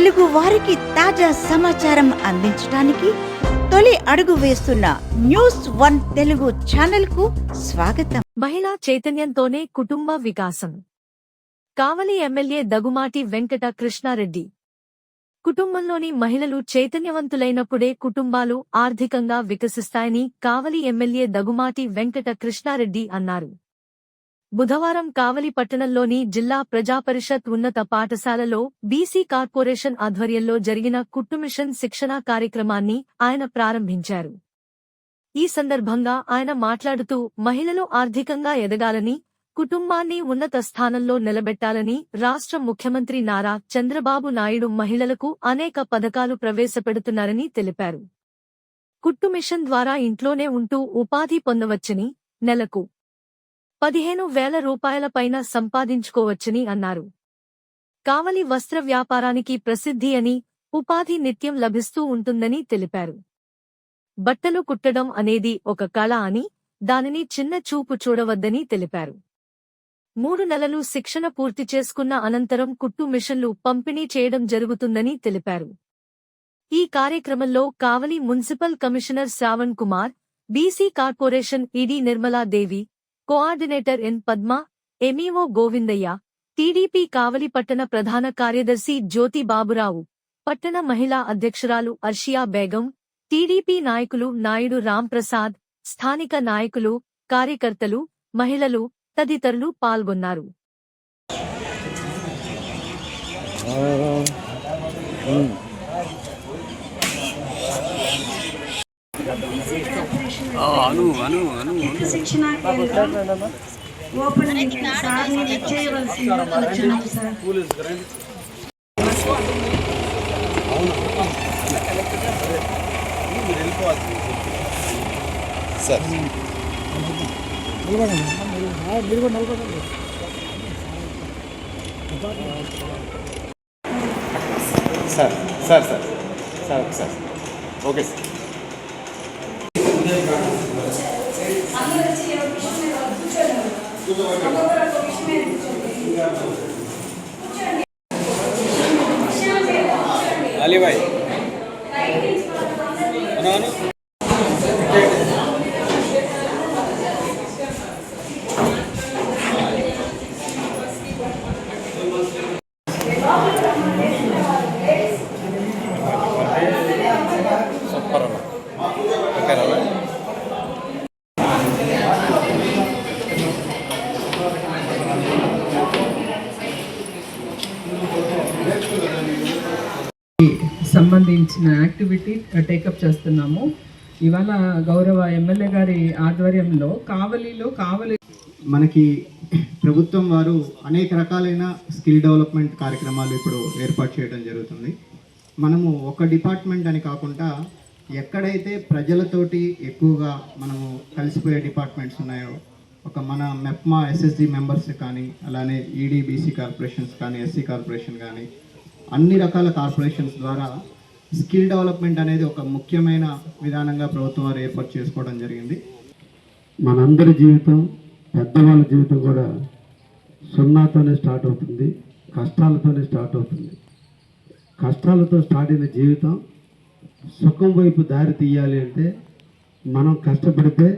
తెలుగు వారికి తాజా సమాచారం అందించడానికి తొలి అడుగు వేస్తున్న న్యూస్1 తెలుగు ఛానల్ కు స్వాగతం. మహిళా చైతన్యంతోనే కుటుంబ వికాసం. కావలి ఎమ్మెల్యే దగుమాటి వెంకట కృష్ణారెడ్డి. కుటుంబంలోని మహిళలు చైతన్యవంతులైనప్పుడే కుటుంబాలు ఆర్థికంగా వికసిస్తాయని కావలి ఎమ్మెల్యే దగుమాటి వెంకట కృష్ణారెడ్డి అన్నారు. బుధవారం కావలి పట్టణంలోని జిల్లా ప్రజాపరిషత్ ఉన్నత పాఠశాలలో బీసీ కార్పొరేషన్ ఆధ్వర్యంలో జరిగిన కుట్టుమిషన్ శిక్షణా కార్యక్రమాన్ని ఆయన ప్రారంభించారు. ఈ సందర్భంగా ఆయన మాట్లాడుతూ మహిళలు ఆర్థికంగా ఎదగాలని, కుటుంబాన్ని ఉన్నత స్థానంలో నిలబెట్టాలని రాష్ట్ర ముఖ్యమంత్రి నారా చంద్రబాబు నాయుడు మహిళలకు అనేక పథకాలు ప్రవేశపెడుతున్నారని తెలిపారు. కుట్టుమిషన్ ద్వారా ఇంట్లోనే ఉంటూ ఉపాధి పొందవచ్చని, నెలకు 15,000 రూపాయల పైన సంపాదించుకోవచ్చని అన్నారు. కావలి వస్త్ర వ్యాపారానికి ప్రసిద్ధి అని, ఉపాధి నిత్యం లభిస్తూ ఉంటుందని తెలిపారు. బట్టలు కుట్టడం అనేది ఒక కళ అని, దానిని చిన్న చూపు చూడవద్దని తెలిపారు. 3 నెలలు శిక్షణ పూర్తి చేసుకున్న అనంతరం కుట్టు మిషన్లు పంపిణీ చేయడం జరుగుతుందని తెలిపారు. ఈ కార్యక్రమంలో Kavali municipal commissioner Shravan Kumar, BC corporation ED Nirmaladevi, coordinator N Padma, MEO Govindayya, TDP Kavali పట్టణ ప్రధాన కార్యదర్శి జ్యోతి బాబురావు, పట్టణ మహిళా అధ్యక్షురాలు అర్షియా బేగం, టీడీపీ నాయకులు నాయుడు రాంప్రసాద్, స్థానిక నాయకులు, కార్యకర్తలు, మహిళలు తదితరులు పాల్గొన్నారు. శిక్షణా కేంద్రం ఓపెనింగ్ సార్ని విచ్చేయవలసిందిగా కోరుచున్నాం సార్ ఓకే సార్. అలీ భాయ్ సూపర్ అన్న. సంబంధించిన యాక్టివిటీ టేకప్ చేస్తున్నాము. ఇవాళ గౌరవ ఎమ్మెల్యే గారి ఆధ్వర్యంలో కావలి మనకి ప్రభుత్వం వారు అనేక రకాలైన స్కిల్ డెవలప్మెంట్ కార్యక్రమాలు ఇప్పుడు ఏర్పాటు చేయడం జరుగుతుంది. మనము ఒక డిపార్ట్మెంట్ అని కాకుండా ఎక్కడైతే ప్రజలతోటి ఎక్కువగా మనము కలిసిపోయే డిపార్ట్మెంట్స్ ఉన్నాయో, ఒక మన మెప్మా ఎస్ఎస్జి మెంబర్స్ కానీ, అలానే ఈడీబీసీ కార్పొరేషన్స్ కానీ, ఎస్సీ కార్పొరేషన్ కానీ, అన్ని రకాల కార్పొరేషన్స్ ద్వారా స్కిల్ డెవలప్మెంట్ అనేది ఒక ముఖ్యమైన విధానంగా ప్రభుత్వం వారు ఏర్పాటు చేసుకోవడం జరిగింది. మనందరి జీవితం, పెద్దవాళ్ళ జీవితం కూడా సున్నాతోనే స్టార్ట్ అవుతుంది, కష్టాలతోనే స్టార్ట్ అవుతుంది. కష్టాలతో స్టార్ట్ అయిన జీవితం సుఖం వైపు దారి తీయాలి అంటే మనం కష్టపడితే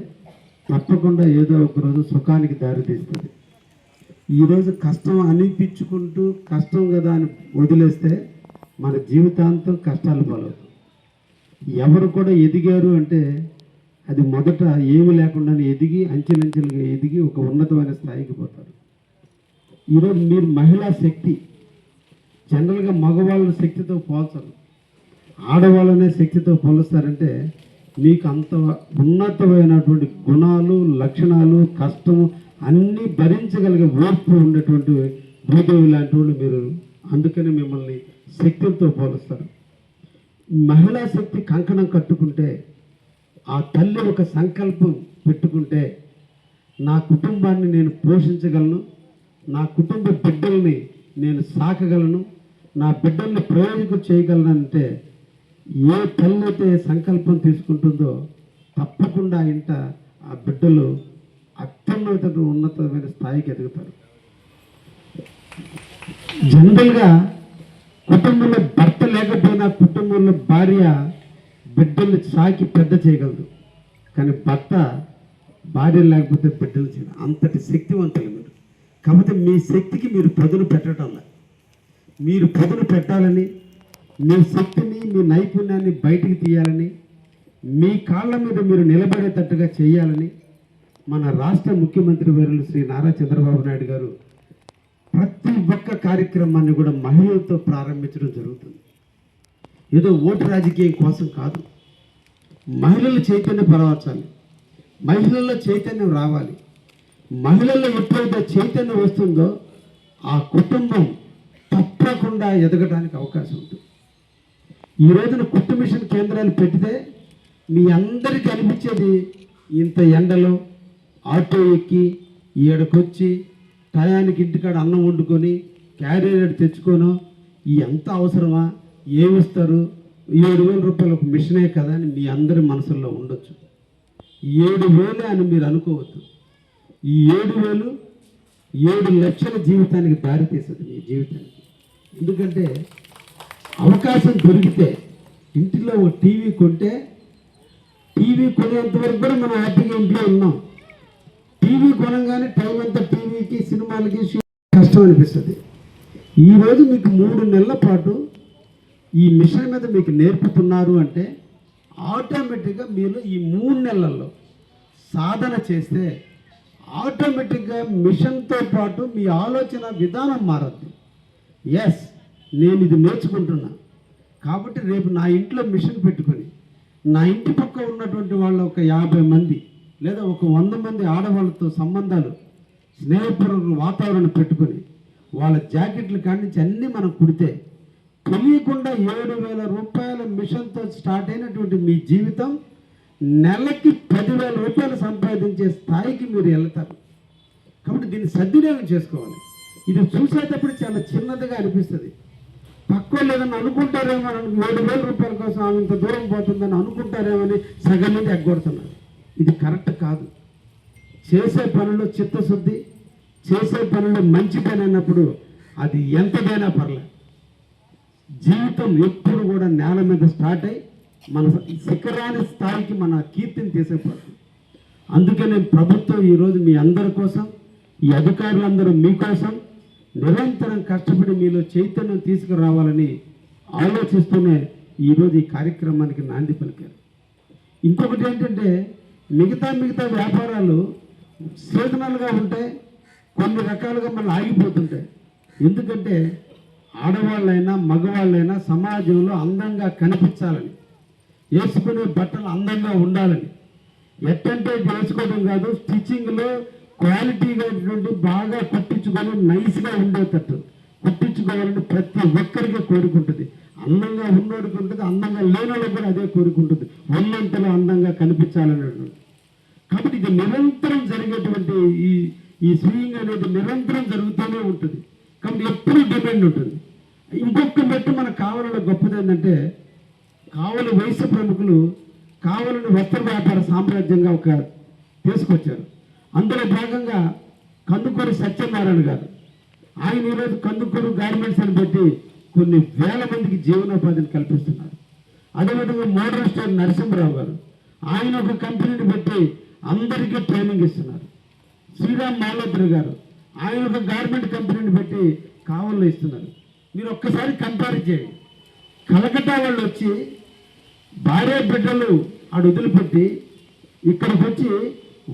తప్పకుండా ఏదో ఒకరోజు సుఖానికి దారి తీస్తుంది. ఈరోజు కష్టం అనిపించుకుంటూ కష్టం కదా అని వదిలేస్తే మన జీవితాంతం కష్టాలు పాలవుతాం. ఎవరు కూడా ఎదిగారు అంటే అది మొదట ఏమి లేకుండా ఎదిగి అంచెలంచెలుగా ఎదిగి ఒక ఉన్నతమైన స్థాయికి పోతారు. ఈరోజు మీరు మహిళా శక్తి జనరల్గా మగవాళ్ళ శక్తితో పోల్చరు, ఆడవాళ్ళనే శక్తితో పోలుస్తారంటే మీకు అంత ఉన్నతమైనటువంటి గుణాలు, లక్షణాలు, కష్టము అన్నీ భరించగలిగే ఓర్పు ఉండేటువంటి భూదేవి లాంటి వాళ్ళు మీరు. అందుకని మిమ్మల్ని శక్తులతో పోలుస్తారు. మహిళా శక్తి కంకణం కట్టుకుంటే, ఆ తల్లి ఒక సంకల్పం పెట్టుకుంటే, నా కుటుంబాన్ని నేను పోషించగలను, నా కుటుంబ బిడ్డల్ని నేను సాకగలను, నా బిడ్డల్ని ప్రయోజకం చేయగలనంటే ఏ తల్లి అయితే సంకల్పం తీసుకుంటుందో తప్పకుండా ఇంట ఆ బిడ్డలు ఉన్నతమైన స్థాయికి ఎదుగుతారు. జనరల్గా కుటుంబంలో భర్త లేకపోయినా కుటుంబంలో భార్య బిడ్డల్ని సాకి పెద్ద చేయగలదు, కానీ భర్త భార్య లేకపోతే బిడ్డలు చేయడం అంతటి శక్తివంతులు మీరు. కాబట్టి మీ శక్తికి మీరు పదును పెట్టడం, మీరు పదును పెట్టాలని, మీ శక్తిని మీ నైపుణ్యాన్ని బయటికి తీయాలని, మీ కాళ్ళ మీద మీరు నిలబడేటట్టుగా చేయాలని మన రాష్ట్ర ముఖ్యమంత్రి వర్యులు శ్రీ నారా చంద్రబాబు నాయుడు గారు ప్రతి ఒక్క కార్యక్రమాన్ని కూడా మహిళలతో ప్రారంభించడం జరుగుతుంది. ఏదో ఓటు రాజకీయం కోసం కాదు, మహిళలు చైతన్యపరచాలి, మహిళల్లో చైతన్యం రావాలి. మహిళల్లో ఎప్పుడైతే చైతన్యం వస్తుందో ఆ కుటుంబం తప్పకుండా ఎదగడానికి అవకాశం ఉంటుంది. ఈ రోజున కుట్టు మిషన్ కేంద్రాలు పెడితే మీ అందరికీ అనిపించేది ఇంత ఎండలో ఆటో ఎక్కి ఈడకొచ్చి టయానికి ఇంటికాడ అన్నం వండుకొని క్యారియర్ తెచ్చుకోను ఈ ఎంత అవసరమా, ఏమిస్తారు, 7,000 రూపాయలు ఒక మిషనే కదా అని మీ అందరి మనసుల్లో ఉండొచ్చు. 7,000 అని మీరు అనుకోవద్దు. ఈ 7,000 7 లక్షల జీవితానికి దారితీస్తుంది మీ జీవితానికి. ఎందుకంటే అవకాశం దొరికితే ఇంటిలో ఒక టీవీ కొంటే, టీవీ కొనేంత వరకు కూడా మనం హ్యాపీగా ఇంట్లో ఉన్నాం. టీవీ కొనగానే టైం అంతా టీవీకి సినిమాలకి కష్టం అనిపిస్తుంది. ఈరోజు మీకు 3 నెలల పాటు ఈ మిషన్ మీద మీకు నేర్పుతున్నారు అంటే ఆటోమేటిక్గా మీరు ఈ 3 నెలల్లో సాధన చేస్తే ఆటోమేటిక్గా మిషన్తో పాటు మీ ఆలోచన విధానం మారద్దు. ఎస్, నేను ఇది నేర్చుకుంటున్నా కాబట్టి రేపు నా ఇంట్లో మిషన్ పెట్టుకొని నా ఇంటి పక్క ఉన్నటువంటి వాళ్ళు ఒక 50 మంది లేదా ఒక 100 మంది ఆడవాళ్ళతో సంబంధాలు, స్నేహపూర్వక వాతావరణం పెట్టుకొని వాళ్ళ జాకెట్లు కానించి అన్నీ మనం కుడితే తెలియకుండా 7,000 రూపాయల మిషన్తో స్టార్ట్ అయినటువంటి మీ జీవితం నెలకి 10,000 రూపాయలు సంపాదించే స్థాయికి మీరు వెళ్తారు. కాబట్టి దీన్ని సద్వినియోగం చేసుకోవాలి. ఇది చూసేటప్పుడు చాలా చిన్నదిగా అనిపిస్తుంది. తక్కువ లేదని అనుకుంటారేమో, 7,000 రూపాయల కోసం ఆమె ఇంత దూరం పోతుందని అనుకుంటారేమని సగం నుండి ఎగ్గొడుతున్నారు. ఇది కరెక్ట్ కాదు. చేసే పనులు చిత్తశుద్ధి, చేసే పనులు మంచి పని అన్నప్పుడు అది ఎంతదైనా పర్లేదు. జీవితం ఎప్పుడు కూడా నేల మీద స్టార్ట్ అయ్యి మన శిఖరాని స్థాయికి మన కీర్తిని తీసేపడుతుంది. అందుకనే ప్రభుత్వం ఈరోజు మీ అందరి కోసం, ఈ అధికారులందరూ మీకోసం నిరంతరం కష్టపడి మీలో చైతన్యం తీసుకురావాలని ఆలోచిస్తూనే ఈరోజు ఈ కార్యక్రమానికి నాంది పలికారు. ఇంకొకటి ఏంటంటే మిగతా వ్యాపారాలు సీజనల్గా ఉంటాయి, కొన్ని రకాలుగా మళ్ళీ ఆగిపోతుంటాయి. ఎందుకంటే ఆడవాళ్ళైనా మగవాళ్ళైనా సమాజంలో అందంగా కనిపించాలని, వేసుకునే బట్టలు అందంగా ఉండాలని, ఎట్టంటే వేసుకోవడం కాదు, స్టిచ్చింగ్లో క్వాలిటీగా బాగా కుట్టించుకొని నైస్గా ఉండేటట్టు కుట్టించుకోవాలని ప్రతి ఒక్కరికి కోరుకుంటుంది. అందంగా ఉన్నోడికి ఉంటుంది, అందంగా లేనోళ్ళకి కూడా అదే కోరుకుంటుంది, ఒళ్ళంతలో అందంగా కనిపించాలనేటువంటి. కాబట్టి ఇది నిరంతరం జరిగేటువంటి ఈ స్వింగ్ అనేది నిరంతరం జరుగుతూనే ఉంటుంది. కాబట్టి ఎప్పుడు డిమాండ్ ఉంటుంది. ఇంకొక మెట్టు మన కావలిలో గొప్పది ఏంటంటే, కావలి వయసు ప్రముఖులు కావలిని వస్త్ర వ్యాపార సామ్రాజ్యంగా ఒక తీసుకొచ్చారు. అందులో భాగంగా కందుకూరి సత్యనారాయణ గారు, ఆయన ఈరోజు కందుకూరు గార్మెంట్స్ అని పెట్టి కొన్ని వేల మందికి జీవనోపాధిని కల్పిస్తున్నారు. అదేవిధంగా మోడర్న్ స్టోర్ నరసింహరావు గారు, ఆయన ఒక కంపెనీని పెట్టి అందరికీ ట్రైనింగ్ ఇస్తున్నారు. శ్రీరామ్ మాలోత్రి గారు, ఆయన ఒక గార్మెంట్ కంపెనీని పెట్టి కావల్లో ఇస్తున్నారు. మీరు ఒక్కసారి కంపేర్ చేయండి. కలకట్టా వాళ్ళు వచ్చి భార్య బిడ్డలు ఆడు వదిలిపెట్టి ఇక్కడికి వచ్చి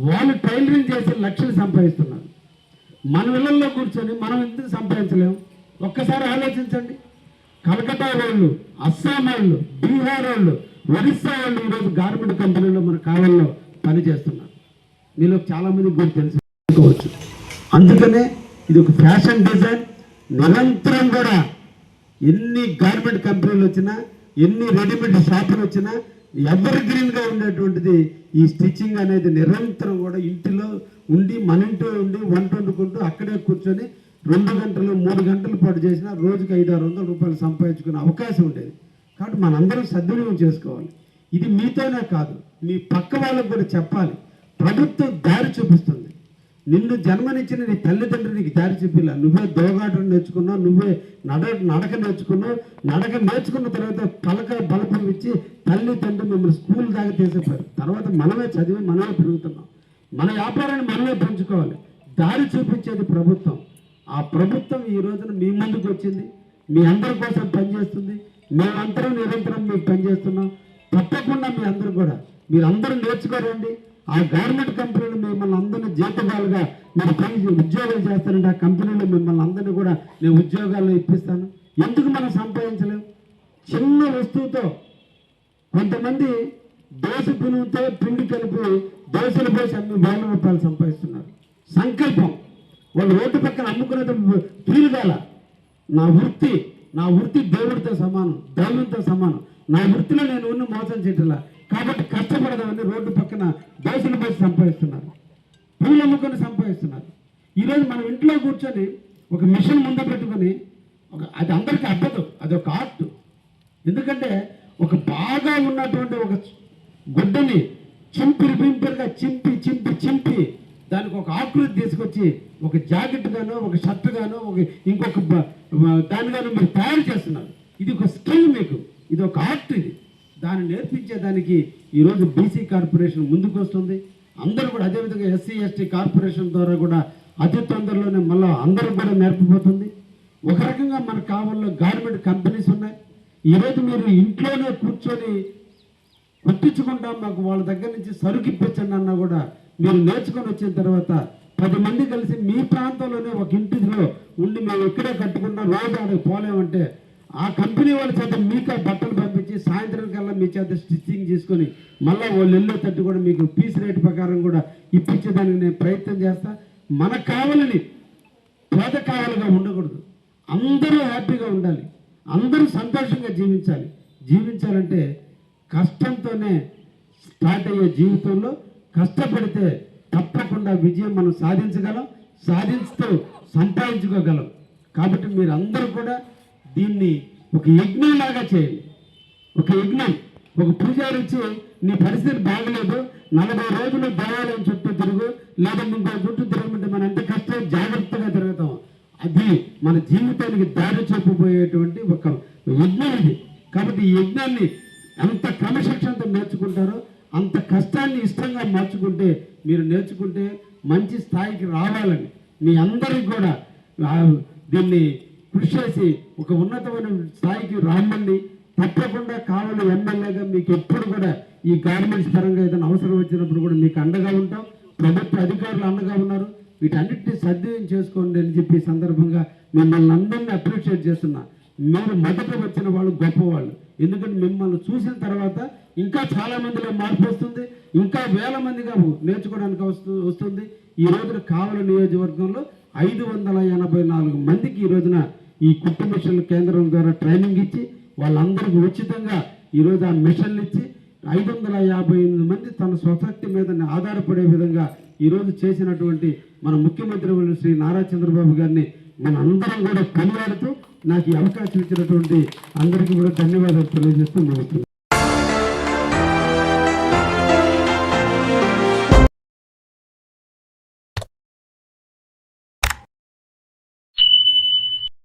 వాళ్ళు టైలరింగ్ చేసి లక్షలు సంపాదిస్తున్నారు. మన ఇళ్లలో కూర్చొని మనం ఎందుకు సంపాదించలేము? ఒక్కసారి ఆలోచించండి. కలకట్టా వాళ్ళు, అస్సాం వాళ్ళు, బీహార్ వాళ్ళు, ఒరిస్సా వాళ్ళు ఈరోజు గార్మెంట్ కంపెనీలో మన కావల్లో పనిచేస్తున్నారు. మీలో చాలామంది కూడా తెలుసుకోవచ్చు. అందుకనే ఇది ఒక ఫ్యాషన్ డిజైన్. నిరంతరం కూడా ఎన్ని గార్మెంట్ కంపెనీలు వచ్చినా, ఎన్ని రెడీమేడ్ షాపులు వచ్చినా ఎవర్ గ్రీన్గా ఉండేటువంటిది ఈ స్టిచ్చింగ్ అనేది. నిరంతరం కూడా ఇంటిలో ఉండి, మన ఇంట్లో ఉండి వంట వండుకుంటూ అక్కడే కూర్చొని 2 గంటలు 3 గంటల పాటు చేసినా రోజుకి 500-600 రూపాయలు సంపాదించుకునే అవకాశం ఉండేది. కాబట్టి మనందరం సద్వినియోగం చేసుకోవాలి. ఇది మీతోనే కాదు, మీ పక్క వాళ్ళకు కూడా చెప్పాలి. ప్రభుత్వం దారి చూపిస్తుంది. నిన్ను జన్మనిచ్చిన నీ తల్లిదండ్రులు నీకు దారి చెప్పిలా, నువ్వే దోగాటం నేర్చుకున్నావు, నువ్వే నడక నేర్చుకున్నావు. నడక నేర్చుకున్న తర్వాత బలపం ఇచ్చి తల్లిదండ్రులు మిమ్మల్ని స్కూల్ దాకా తీసేపారు. తర్వాత మనమే చదివి మనమే పెరుగుతున్నాం. మన వ్యాపారాన్ని మనమే పెంచుకోవాలి. దారి చూపించేది ప్రభుత్వం. ఆ ప్రభుత్వం ఈ రోజున మీ ముందుకు వచ్చింది, మీ అందరి కోసం పనిచేస్తుంది. మేమందరం నిరంతరం మీకు పనిచేస్తున్నాం. తప్పకుండా మీ అందరూ కూడా మీరందరూ నేర్చుకోరండి. ఆ గవర్నమెంట్ కంపెనీలు మిమ్మల్ని అందరినీ జీతగాలుగా మీరు పని ఉద్యోగాలు చేస్తారంటే ఆ కంపెనీలో మిమ్మల్ని అందరినీ కూడా నేను ఉద్యోగాల్లో ఇప్పిస్తాను. ఎందుకు మనం సంపాదించలేము? చిన్న వస్తువుతో కొంతమంది దోశ పినుతో పిండి కలిపి దోశలు పోసి అన్ని వేల రూపాయలు సంపాదిస్తున్నారు. సంకల్పం. వాళ్ళు రోడ్డు పక్కన అమ్ముకునేది ఫీల్ కాల. నా వృత్తి దేవుడితో సమానం, దైవంతో సమానం. నా వృత్తిలో నేను ఉన్న మోసం చేయట్లా కాబట్టి కష్టపడదామని రోడ్డు పక్కన దోశలు పోసి సంపాదిస్తున్నారు, పూలు అమ్ముకొని సంపాదిస్తున్నారు. ఈరోజు మనం ఇంట్లో కూర్చొని ఒక మిషన్ ముందు పెట్టుకొని అది అందరికీ అబ్బదు, అది ఒక ఆర్ట్. ఎందుకంటే ఒక బాగా ఉన్నటువంటి ఒక గుడ్డని చింపిరిగా చింపి దానికి ఒక ఆకృతి తీసుకొచ్చి ఒక జాకెట్ గాను ఒక షర్ట్ గాను ఒక ఇంకొక దాని గాను మీరు తయారు చేస్తున్నారు. ఇది ఒక స్కిల్, మీకు ఇది ఒక ఆర్ట్. ఇది దాన్ని నేర్పించేదానికి ఈరోజు బీసీ కార్పొరేషన్ ముందుకు వస్తుంది. అందరూ కూడా అదేవిధంగా ఎస్సీ ఎస్టీ కార్పొరేషన్ ద్వారా కూడా అతి తొందరలోనే మళ్ళీ అందరూ కూడా నేర్పబోతుంది. ఒక రకంగా మన కావల్లో గవర్నమెంట్ కంపెనీస్ ఉన్నాయి. ఈరోజు మీరు ఇంట్లోనే కూర్చొని కుట్టించుకుంటాం, మాకు వాళ్ళ దగ్గర నుంచి సరుకు ఇప్పించండి అన్నా కూడా మీరు నేర్చుకొని వచ్చిన తర్వాత 10 మంది కలిసి మీ ప్రాంతంలోనే ఒక ఇంటిలో ఉండి మేము ఇక్కడే కట్టుకుంటాం, రోజు ఆడకు పోలేమంటే ఆ కంపెనీ వాళ్ళ చేత మీకు బట్టలు పంపించి సాయంత్రం కల్లా మీ చేత స్టిచ్చింగ్ చేసుకొని మళ్ళీ వాళ్ళు వెళ్ళే తట్టు కూడా మీకు పీస్ రేట్ ప్రకారం కూడా ఇప్పించేదానికి నేను ప్రయత్నం చేస్తా. మనకు కావాలని పేద కావాలిగా ఉండకూడదు. అందరూ హ్యాపీగా ఉండాలి, అందరూ సంతోషంగా జీవించాలంటే కష్టంతోనే స్టార్ట్ అయ్యే జీవితంలో కష్టపడితే తప్పకుండా విజయం మనం సాధిస్తూ సంపాదించుకోగలం. కాబట్టి మీరు అందరూ కూడా దీన్ని ఒక యజ్ఞంలాగా చేయండి. ఒక యజ్ఞం. ఒక పూజారి వచ్చి నీ పరిస్థితి బాగలేదు 40 రోజులు దేవాలయం చుట్టూ తిరుగు, లేదా ఇంకో చుట్టూ తిరగమంటే మనం ఎంత కష్టం జాగ్రత్తగా తిరుగుతాం. అది మన జీవితానికి దారి చూపిపోయేటువంటి ఒక యజ్ఞం ఇది. కాబట్టి ఈ యజ్ఞాన్ని ఎంత క్రమశిక్షణతో నేర్చుకుంటారో అంత కష్టాన్ని ఇష్టంగా నేర్చుకుంటే మంచి స్థాయికి రావాలని మీ అందరికి కూడా దీన్ని కృషి చేసి ఒక ఉన్నతమైన స్థాయికి రామండి. తప్పకుండా కావాలి ఎమ్మెల్యేగా మీకు ఎప్పుడు కూడా ఈ గవర్నమెంట్స్ పరంగా ఏదైనా అవసరం వచ్చినప్పుడు కూడా మీకు అండగా ఉంటాం. ప్రభుత్వ అధికారులు అండగా ఉన్నారు. వీటన్నిటిని సద్వినియోగం చేసుకోండి అని చెప్పి సందర్భంగా మిమ్మల్ని అందరినీ అప్రిషియేట్ చేస్తున్నా. మీరు మొదట వచ్చిన వాళ్ళు గొప్పవాళ్ళు. ఎందుకంటే మిమ్మల్ని చూసిన తర్వాత ఇంకా చాలా మందిలో మార్పు వస్తుంది, ఇంకా వేల మందిగా నేర్చుకోవడానికి వస్తుంది. ఈ రోజున కావలి నియోజకవర్గంలో 584 మందికి ఈ రోజున ఈ కుట్టు మిషన్ కేంద్రం ద్వారా ట్రైనింగ్ ఇచ్చి వాళ్ళందరికీ ఉచితంగా ఈరోజు ఆ మిషన్లు ఇచ్చి 558 మంది తన స్వశక్తి మీద ఆధారపడే విధంగా ఈరోజు చేసినటువంటి మన ముఖ్యమంత్రి శ్రీ నారా చంద్రబాబు గారిని మన అందరం కూడా కొనియాడుతూ నాకు ఈ అవకాశం ఇచ్చినటువంటి అందరికీ కూడా ధన్యవాదాలు తెలియజేస్తూ ముగిస్తున్నాను.